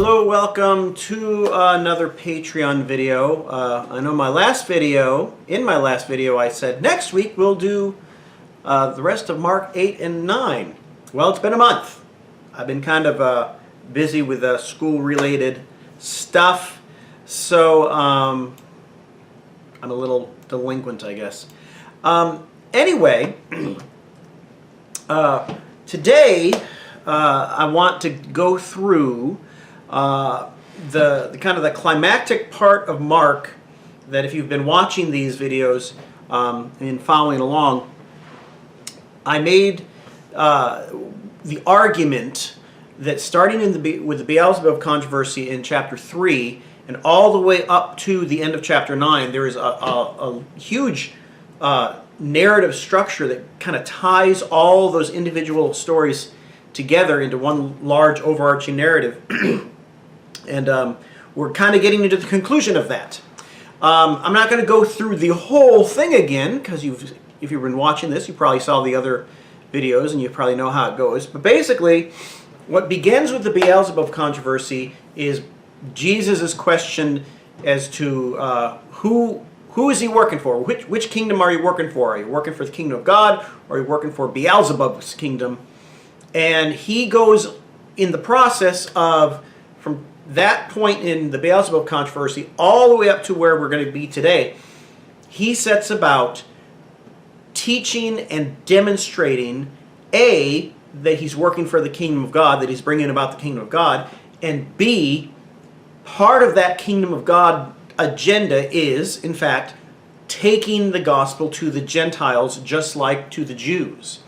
Hello, welcome to another Patreon video. I know in my last video I said next week we'll do the rest of Mark 8 and 9. Well, it's been a month. I've been kind of busy with school-related stuff, so I'm a little delinquent, I guess. Anyway, today I want to go through the kind of the climactic part of Mark that, if you've been watching these videos and following along, I made the argument that starting with the Beelzebub controversy in chapter 3 and all the way up to the end of chapter 9, there is a huge narrative structure that kind of ties all those individual stories together into one large overarching narrative. And we're kind of getting into the conclusion of that. I'm not going to go through the whole thing again, because if you've been watching this, you probably saw the other videos and you probably know how it goes. But basically, what begins with the Beelzebub controversy is Jesus' question as to who is he working for? Which kingdom are you working for? Are you working for the kingdom of God, or are you working for Beelzebub's kingdom? And he goes in the process of, from that point in the Beelzebub controversy all the way up to where we're going to be today, he sets about teaching and demonstrating, A, that he's working for the kingdom of God, that he's bringing about the kingdom of God, and B, part of that kingdom of God agenda is, in fact, taking the gospel to the Gentiles just like to the Jews.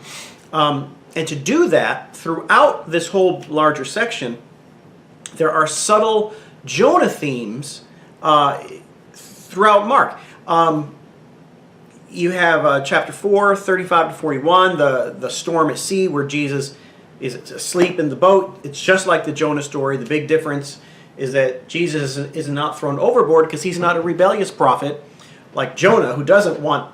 And to do that, throughout this whole larger section, there are subtle Jonah themes throughout Mark. You have chapter 4, 35 to 41, the storm at sea where Jesus is asleep in the boat. It's just like the Jonah story. The big difference is that Jesus is not thrown overboard because he's not a rebellious prophet like Jonah, who doesn't want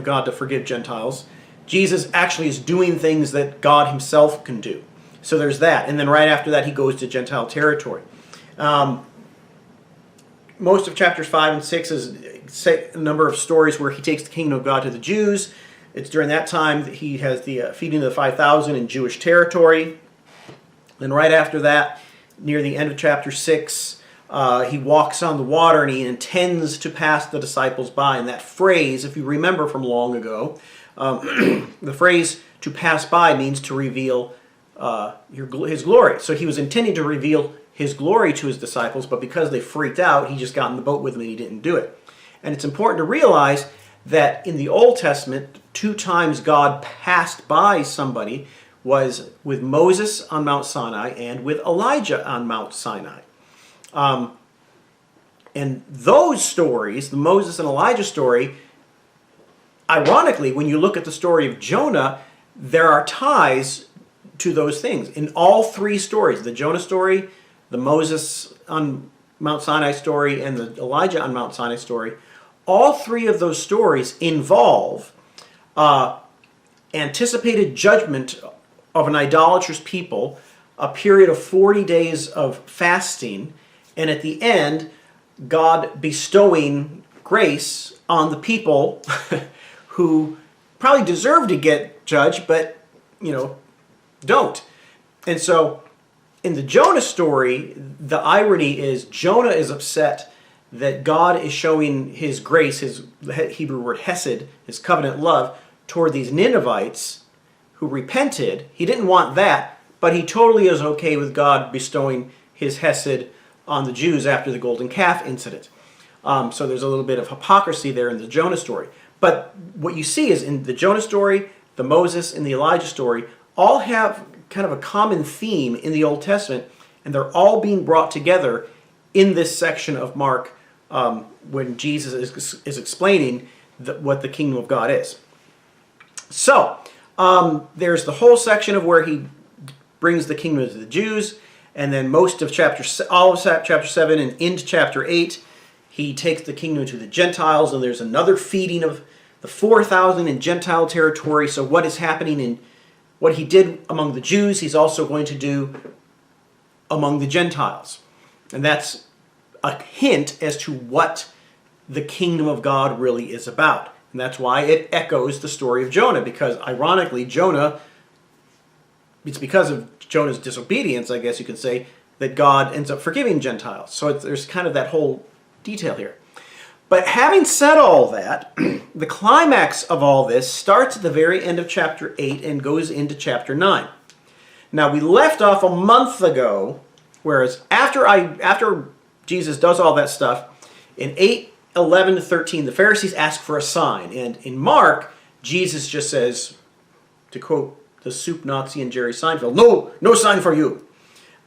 God to forgive Gentiles. Jesus actually is doing things that God himself can do. So there's that. And then right after that, he goes to Gentile territory. Most of chapters 5 and 6 is a number of stories where he takes the kingdom of God to the Jews. It's during that time that he has the feeding of the 5,000 in Jewish territory. Then right after that, near the end of chapter 6, he walks on the water and he intends to pass the disciples by. And that phrase, if you remember from long ago, the phrase "to pass by" means to reveal his glory. So he was intending to reveal his glory to his disciples, but because they freaked out, he just got in the boat with them and he didn't do it. And it's important to realize that in the Old Testament, 2 times God passed by somebody was with Moses on Mount Sinai and with Elijah on Mount Sinai. And those stories, the Moses and Elijah story, ironically, when you look at the story of Jonah, there are ties to those things. In all 3 stories, the Jonah story, the Moses on Mount Sinai story, and the Elijah on Mount Sinai story, all 3 of those stories involve anticipated judgment of an idolatrous people, a period of 40 days of fasting, and at the end, God bestowing grace on the people who probably deserve to get judged, but, don't. And so, in the Jonah story, the irony is Jonah is upset that God is showing his grace, the Hebrew word hesed, his covenant love, toward these Ninevites who repented. He didn't want that, but he totally is okay with God bestowing his hesed on the Jews after the golden calf incident. So there's a little bit of hypocrisy there in the Jonah story. But what you see is in the Jonah story, the Moses, and the Elijah story all have kind of a common theme in the Old Testament, and they're all being brought together in this section of Mark when Jesus is explaining what the kingdom of God is. So there's the whole section of where he brings the kingdom to the Jews, and then all of chapter 7 and into chapter 8, he takes the kingdom to the Gentiles, and there's another feeding of the 4,000 in Gentile territory. So what is happening in what he did among the Jews, he's also going to do among the Gentiles. And that's a hint as to what the kingdom of God really is about. And that's why it echoes the story of Jonah, because ironically, it's because of Jonah's disobedience, I guess you could say, that God ends up forgiving Gentiles. So there's kind of that whole detail here. But having said all that, the climax of all this starts at the very end of chapter 8 and goes into chapter 9. Now, we left off a month ago, whereas after Jesus does all that stuff, in 8:11 to 13, the Pharisees ask for a sign. And in Mark, Jesus just says, to quote the soup Nazi and Jerry Seinfeld, no sign for you.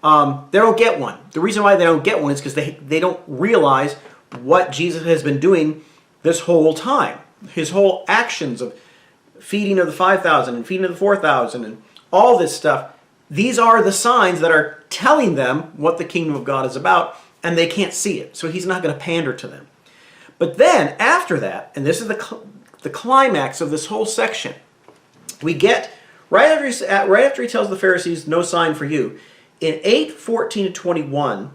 They don't get one. The reason why they don't get one is because they don't realize what Jesus has been doing this whole time. His whole actions of feeding of the 5,000 and feeding of the 4,000 and all this stuff, these are the signs that are telling them what the kingdom of God is about, and they can't see it. So he's not going to pander to them. But then, after that, and this is the climax of this whole section, we get, right after he tells the Pharisees, no sign for you, in 8:14 to 21,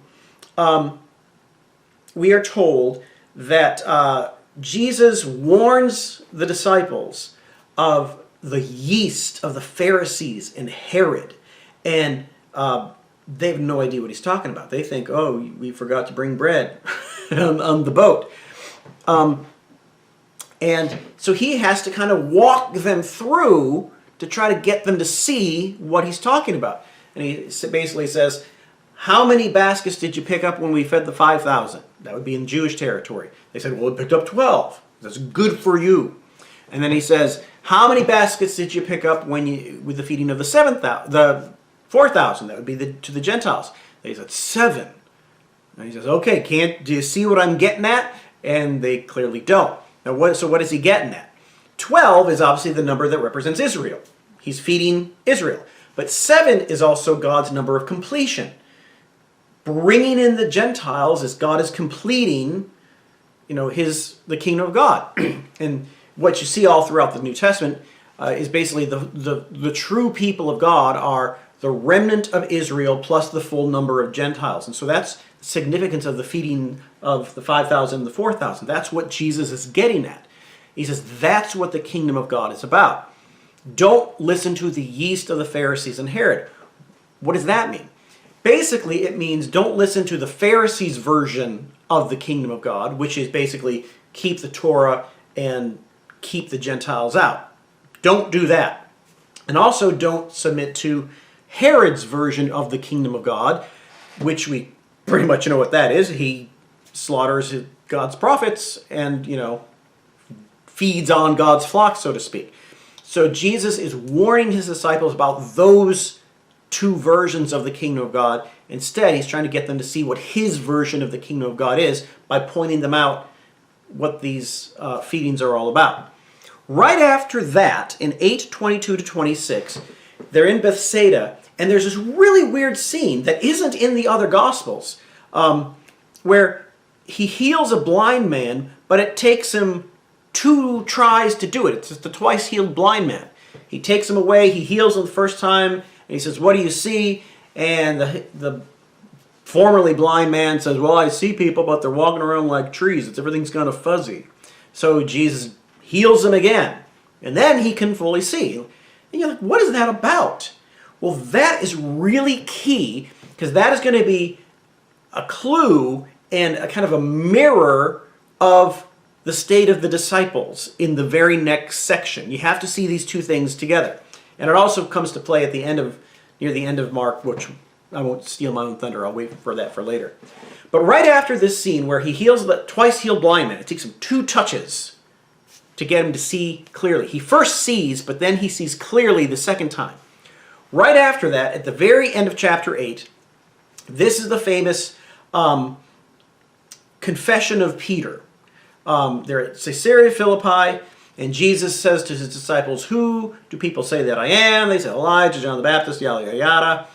we are told that Jesus warns the disciples of the yeast of the Pharisees and Herod. And they have no idea what he's talking about. They think, oh, we forgot to bring bread on the boat. And so he has to kind of walk them through to try to get them to see what he's talking about. And he basically says, how many baskets did you pick up when we fed the 5,000? That would be in Jewish territory. They said, well, we picked up 12. That's good for you. And then he says, how many baskets did you pick up with the feeding of the 4,000? That would be to the Gentiles. They said, 7. And he says, okay, do you see what I'm getting at? And they clearly don't. Now, so what is he getting at? 12 is obviously the number that represents Israel. He's feeding Israel. But 7 is also God's number of completion. Bringing in the Gentiles as God is completing, the kingdom of God. And what you see all throughout the New Testament is basically the true people of God are the remnant of Israel plus the full number of Gentiles. And so that's the significance of the feeding of the 5,000 and the 4,000. That's what Jesus is getting at. He says that's what the kingdom of God is about. Don't listen to the yeast of the Pharisees and Herod. What does that mean? Basically, it means don't listen to the Pharisees' version of the kingdom of God, which is basically keep the Torah and keep the Gentiles out. Don't do that. And also don't submit to Herod's version of the kingdom of God, which we pretty much know what that is. He slaughters God's prophets and, feeds on God's flock, so to speak. So Jesus is warning his disciples about those two versions of the kingdom of God. Instead, he's trying to get them to see what his version of the kingdom of God is by pointing them out what these feedings are all about. Right after that, in 8:22 to 26, they're in Bethsaida, and there's this really weird scene that isn't in the other Gospels, where he heals a blind man, but it takes him 2 tries to do it. It's just the twice-healed blind man. He takes him away, he heals him the first time, and he says, what do you see? And the formerly blind man says, well, I see people, but they're walking around like trees. Everything's kind of fuzzy. So Jesus heals him again, and then he can fully see. And you're like, what is that about? Well, that is really key, because that is going to be a clue and a kind of a mirror of the state of the disciples in the very next section. You have to see these two things together. And it also comes to play at near the end of Mark, which I won't steal my own thunder. I'll wait for that for later. But right after this scene where he heals the twice-healed blind man, it takes him 2 touches to get him to see clearly. He first sees, but then he sees clearly the second time. Right after that, at the very end of chapter 8, this is the famous confession of Peter. They're at Caesarea Philippi, and Jesus says to his disciples, who do people say that I am? They say Elijah, John the Baptist, yada, yada,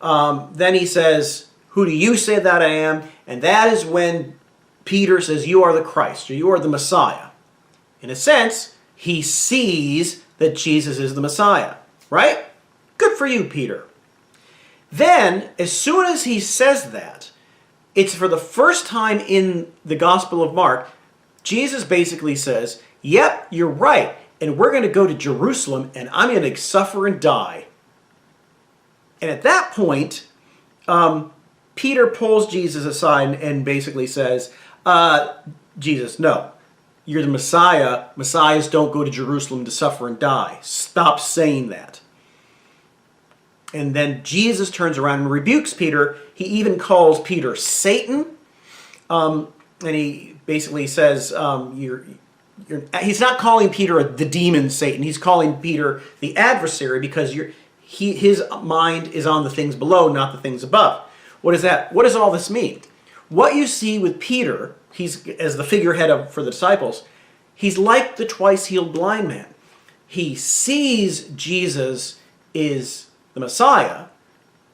yada. Then he says, who do you say that I am? And that is when Peter says, you are the Christ, or you are the Messiah. In a sense, he sees that Jesus is the Messiah, right? Good for you, Peter. Then, as soon as he says that, it's for the first time in the Gospel of Mark, Jesus basically says, yep, you're right, and we're going to go to Jerusalem, and I'm going to suffer and die. And at that point, Peter pulls Jesus aside and basically says, Jesus, no, you're the Messiah. Messiahs don't go to Jerusalem to suffer and die. Stop saying that. And then Jesus turns around and rebukes Peter. He even calls Peter Satan. And he basically says, he's not calling Peter the demon Satan. He's calling Peter the adversary because his mind is on the things below, not the things above. What is that? What does all this mean? What you see with Peter, he's as the figurehead for the disciples, he's like the twice-healed blind man. He sees Jesus is the Messiah,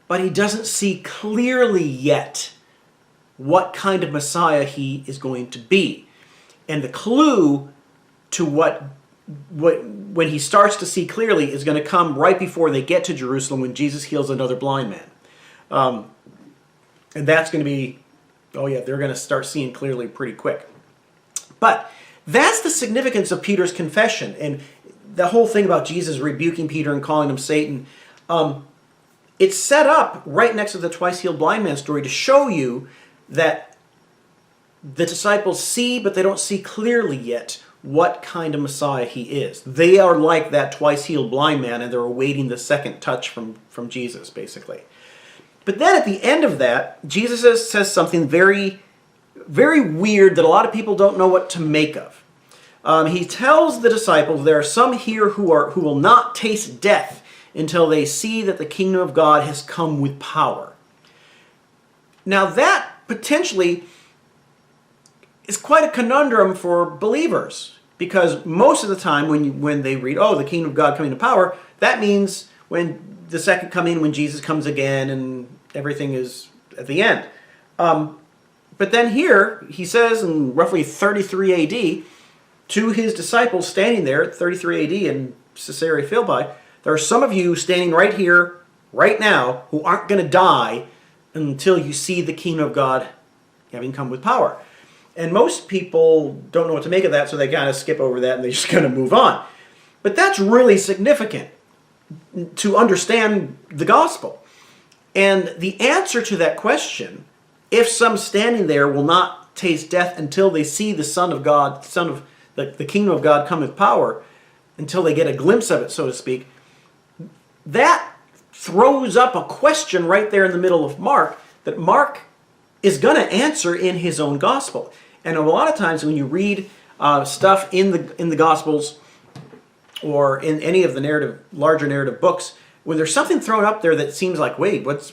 but he doesn't see clearly yet what kind of Messiah he is going to be. And the clue to when he starts to see clearly is going to come right before they get to Jerusalem when Jesus heals another blind man. And that's going to be, oh yeah, they're going to start seeing clearly pretty quick. But that's the significance of Peter's confession. And the whole thing about Jesus rebuking Peter and calling him Satan, it's set up right next to the twice-healed blind man story to show you that the disciples see, but they don't see clearly yet what kind of Messiah he is. They are like that twice-healed blind man, and they're awaiting the second touch from Jesus, basically. But then at the end of that, Jesus says something very, very weird that a lot of people don't know what to make of. He tells the disciples, there are some here who will not taste death until they see that the kingdom of God has come with power. Now that potentially is quite a conundrum for believers, because most of the time when they read, oh, the kingdom of God coming to power, that means when the second coming, when Jesus comes again and everything is at the end. But then here, he says in roughly 33 AD, to his disciples standing there at 33 AD in Caesarea Philippi, there are some of you standing right here, right now, who aren't going to die until you see the kingdom of God having come with power. And most people don't know what to make of that, so they kind of skip over that and they just kind of move on. But that's really significant to understand the gospel. And the answer to that question, if some standing there will not taste death until they see the Son of God, the kingdom of God come with power, until they get a glimpse of it, so to speak, that throws up a question right there in the middle of Mark that Mark is going to answer in his own gospel. And a lot of times when you read stuff in the Gospels or in any of the larger narrative books, when there's something thrown up there that seems like, wait, what's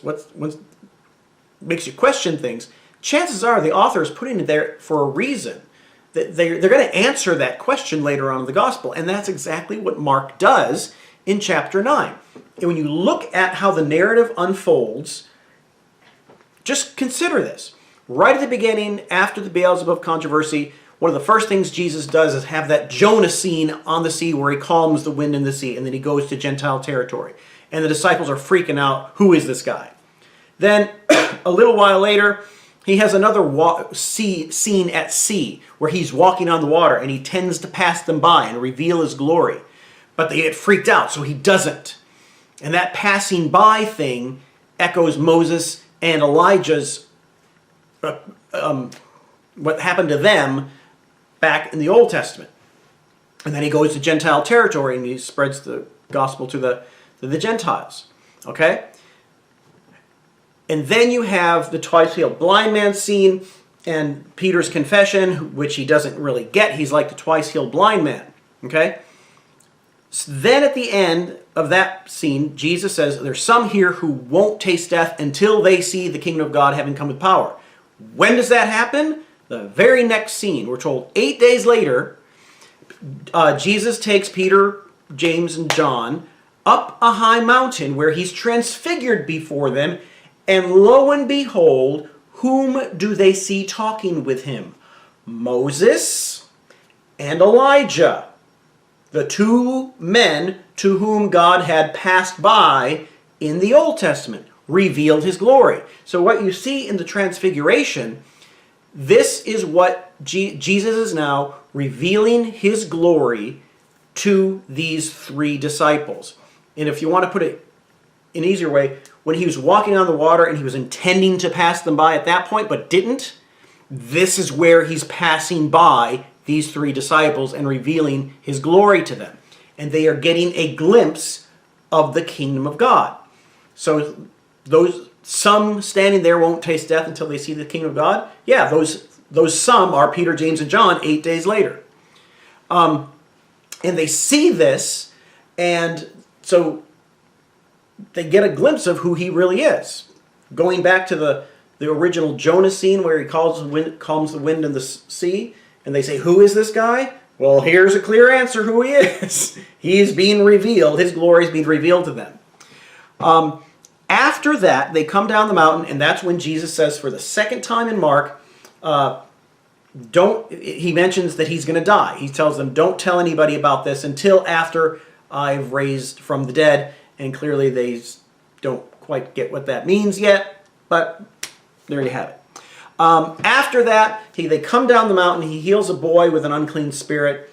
makes you question things, chances are the author is putting it there for a reason. That they're going to answer that question later on in the Gospel. And that's exactly what Mark does in chapter 9. And when you look at how the narrative unfolds, just consider this. Right at the beginning, after the Beelzebub controversy, one of the first things Jesus does is have that Jonah scene on the sea where he calms the wind and the sea, and then he goes to Gentile territory. And the disciples are freaking out, who is this guy? Then, a little while later, he has another scene at sea where he's walking on the water and he tends to pass them by and reveal his glory. But they get freaked out, so he doesn't. And that passing by thing echoes Moses and Elijah's what happened to them back in the Old Testament. And then he goes to Gentile territory and he spreads the gospel to the Gentiles. Okay? And then you have the twice-healed blind man scene and Peter's confession, which he doesn't really get. He's like the twice-healed blind man. Okay? So then at the end of that scene, Jesus says, there's some here who won't taste death until they see the kingdom of God having come with power. When does that happen? The very next scene. We're told 8 days later, Jesus takes Peter, James, and John up a high mountain where he's transfigured before them, and lo and behold, whom do they see talking with him? Moses and Elijah, the two men to whom God had passed by in the Old Testament. revealed his glory. So what you see in the Transfiguration, this is what Jesus is now revealing his glory to these three disciples. And if you want to put it in an easier way, when he was walking on the water and he was intending to pass them by at that point but didn't, this is where he's passing by these three disciples and revealing his glory to them. And they are getting a glimpse of the kingdom of God. So some standing there won't taste death until they see the kingdom of God. Yeah, those some are Peter, James, and John 8 days later. And they see this, and so they get a glimpse of who he really is. Going back to the original Jonah scene where he calms the wind and the sea, and they say, who is this guy? Well, here's a clear answer who he is. He's being revealed. His glory is being revealed to them. After that, they come down the mountain, and that's when Jesus says for the second time in Mark, he mentions that he's going to die. He tells them, don't tell anybody about this until after I've raised from the dead. And clearly they don't quite get what that means yet, but there you have it. After that, they come down the mountain. He heals a boy with an unclean spirit.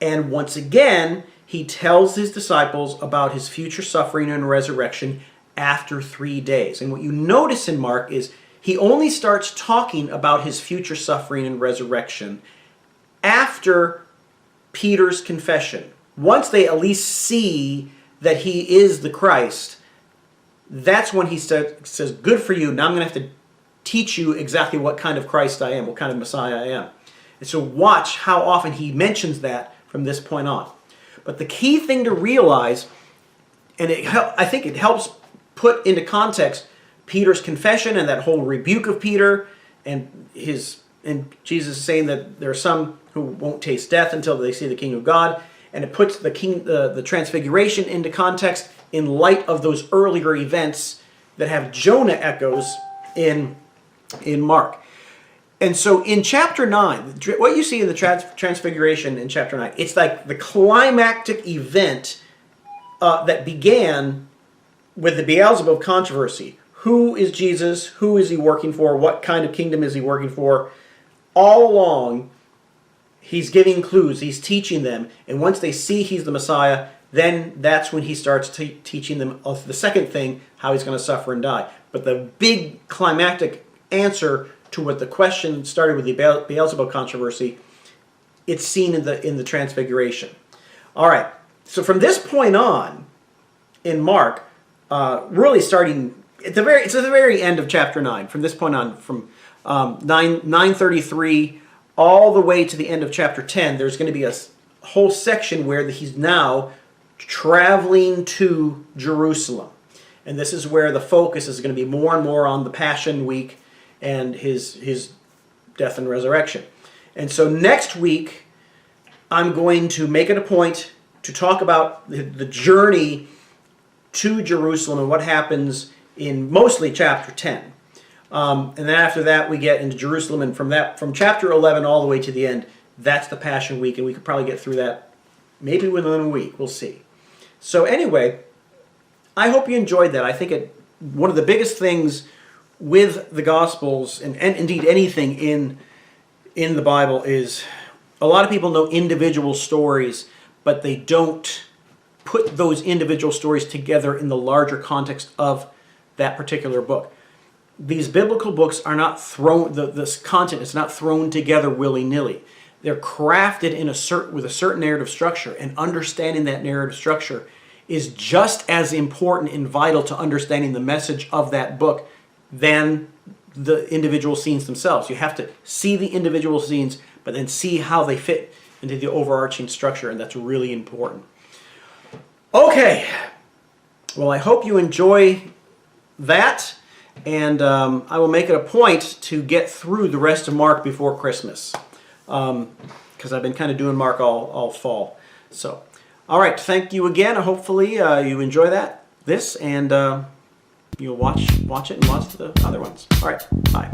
And once again, he tells his disciples about his future suffering and resurrection after 3 days. And what you notice in Mark is he only starts talking about his future suffering and resurrection after Peter's confession. Once they at least see that he is the Christ, that's when he says, good for you. Now I'm going to have to teach you exactly what kind of Christ I am, what kind of Messiah I am. And so watch how often he mentions that from this point on. But the key thing to realize, and I think it helps put into context Peter's confession and that whole rebuke of Peter, and Jesus saying that there are some who won't taste death until they see the kingdom of God, and it puts the Transfiguration into context in light of those earlier events that have Jonah echoes in Mark. And so in chapter 9, what you see in the Transfiguration in chapter 9, it's like the climactic event that began with the Beelzebub controversy. Who is Jesus? Who is he working for? What kind of kingdom is he working for? All along, he's giving clues. He's teaching them. And once they see he's the Messiah, then that's when he starts teaching them of the second thing, how he's going to suffer and die. But the big climactic answer to what the question started with the Beelzebub controversy, it's seen in the Transfiguration. All right. So from this point on, in Mark, really starting it's at the very end of chapter 9. From this point on, from 9:33 all the way to the end of chapter 10, there's going to be a whole section where he's now traveling to Jerusalem. And this is where the focus is going to be more and more on the Passion Week and his death and resurrection. And so next week, I'm going to make it a point to talk about the journey to Jerusalem and what happens in mostly chapter 10. And then after that, we get into Jerusalem, and from chapter 11 all the way to the end, that's the Passion Week, and we could probably get through that maybe within a week. We'll see. So anyway, I hope you enjoyed that. I think one of the biggest things with the Gospels, and indeed anything in the Bible, is a lot of people know individual stories, but they don't put those individual stories together in the larger context of that particular book. These biblical books are not thrown, this content is not thrown together willy-nilly. They're crafted with a certain narrative structure, and understanding that narrative structure is just as important and vital to understanding the message of that book than the individual scenes themselves. You have to see the individual scenes, but then see how they fit into the overarching structure, and that's really important. Okay, well, I hope you enjoy that, and I will make it a point to get through the rest of Mark before Christmas, because I've been kind of doing Mark all fall. So, all right, thank you again. Hopefully you enjoy this, and you'll watch it and watch the other ones. All right, bye.